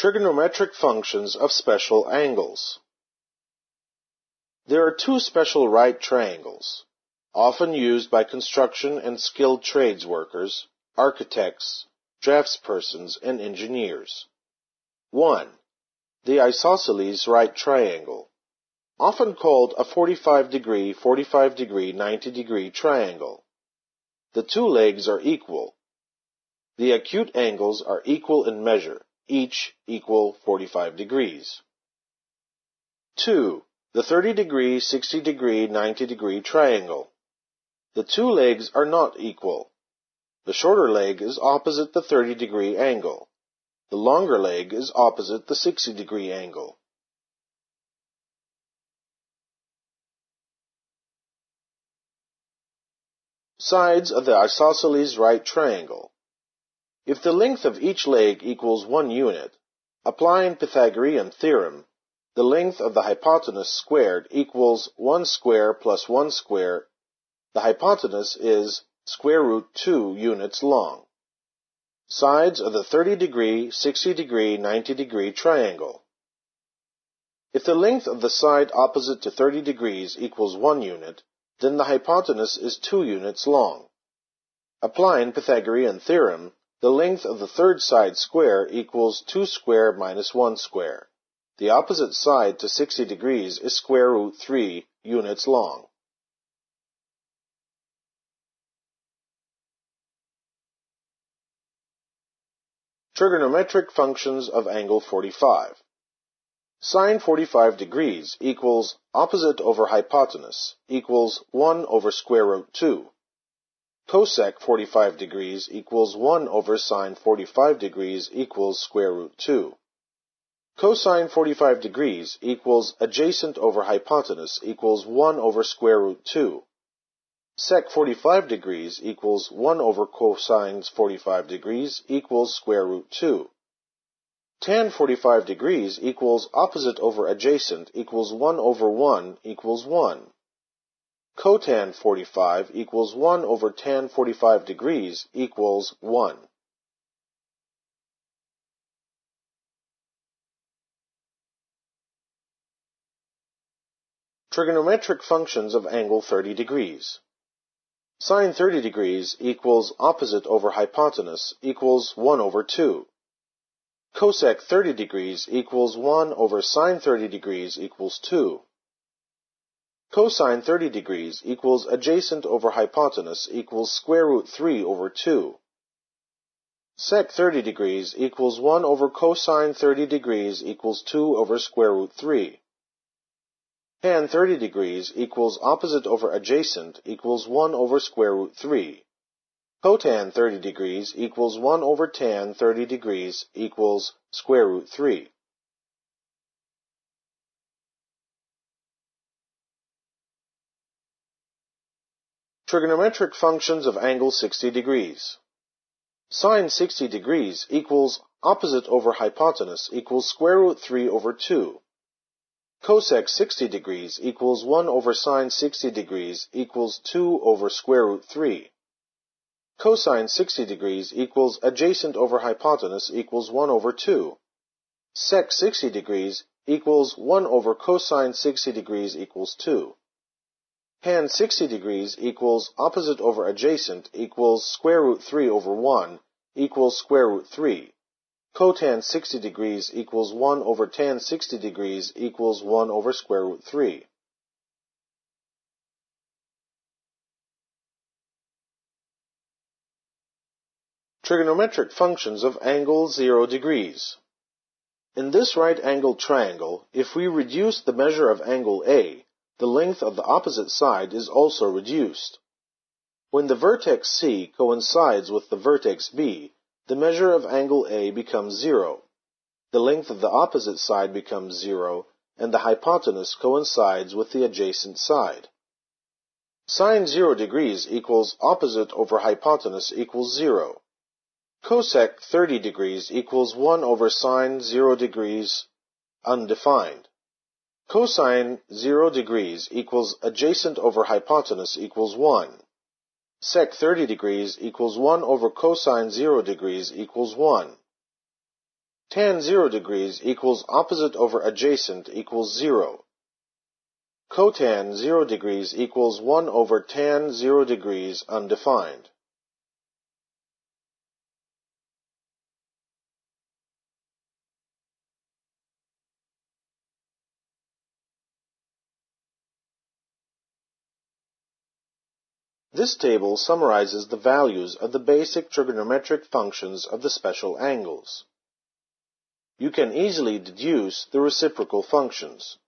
Trigonometric functions of special angles. There are two special right triangles, often used by construction and skilled trades workers, architects, draftspersons, and engineers. 1. The isosceles right triangle, often called a 45-degree, 45-degree, 90-degree triangle. The two legs are equal. The acute angles are equal in measure, each equal 45 degrees. 2. The 30-degree, 60-degree, 90-degree triangle. The two legs are not equal. The shorter leg is opposite the 30-degree angle. The longer leg is opposite the 60-degree angle. Sides of the isosceles right triangle. If the length of each leg equals 1 unit, applying Pythagorean theorem, the length of the hypotenuse squared equals 1 square plus 1 square. The hypotenuse is square root 2 units long. Sides of the 30-degree, 60-degree, 90-degree triangle. If the length of the side opposite to 30 degrees equals 1 unit, then the hypotenuse is 2 units long. Applying Pythagorean theorem, the length of the third side square equals 2 square minus 1 square. The opposite side to 60 degrees is square root 3 units long. Trigonometric functions of angle 45. Sine 45 degrees equals opposite over hypotenuse equals 1 over square root 2. Cosec 45 degrees equals 1 over sine 45 degrees equals square root 2. Cosine 45 degrees equals adjacent over hypotenuse equals 1 over square root 2. Sec 45 degrees equals 1 over cosines 45 degrees equals square root 2. Tan 45 degrees equals opposite over adjacent equals 1 over 1 equals 1. Cotan 45 equals 1 over tan 45 degrees equals 1. Trigonometric functions of angle 30 degrees. Sine 30 degrees equals opposite over hypotenuse equals 1 over 2. Cosec 30 degrees equals 1 over sine 30 degrees equals 2. Cosine 30 degrees equals adjacent over hypotenuse equals square root 3 over 2. Sec 30 degrees equals 1 over cosine 30 degrees equals 2 over square root 3. Tan 30 degrees equals opposite over adjacent equals 1 over square root 3. Cotan 30 degrees equals 1 over tan 30 degrees equals square root 3. Trigonometric functions of angle 60 degrees. Sine 60 degrees equals opposite over hypotenuse equals square root 3 over 2. Cosec 60 degrees equals 1 over sine 60 degrees equals 2 over square root 3. Cosine 60 degrees equals adjacent over hypotenuse equals 1 over 2. Sec 60 degrees equals 1 over cosine 60 degrees equals 2. Tan 60 degrees equals opposite over adjacent equals square root 3 over 1 equals square root 3. Cotan 60 degrees equals 1 over tan 60 degrees equals 1 over square root 3. Trigonometric functions of angle 0 degrees. In this right angled triangle, if we reduce the measure of angle A, the length of the opposite side is also reduced. When the vertex C coincides with the vertex B, the measure of angle A becomes 0. The length of the opposite side becomes 0, and the hypotenuse coincides with the adjacent side. Sine 0 degrees equals opposite over hypotenuse equals 0. Cosec 30 degrees equals 1 over sine 0 degrees undefined. Cosine 0 degrees equals adjacent over hypotenuse equals 1. Sec 30 degrees equals 1 over cosine 0 degrees equals 1. Tan 0 degrees equals opposite over adjacent equals 0. Cotan 0 degrees equals 1 over tan 0 degrees undefined. This table summarizes the values of the basic trigonometric functions of the special angles. You can easily deduce the reciprocal functions.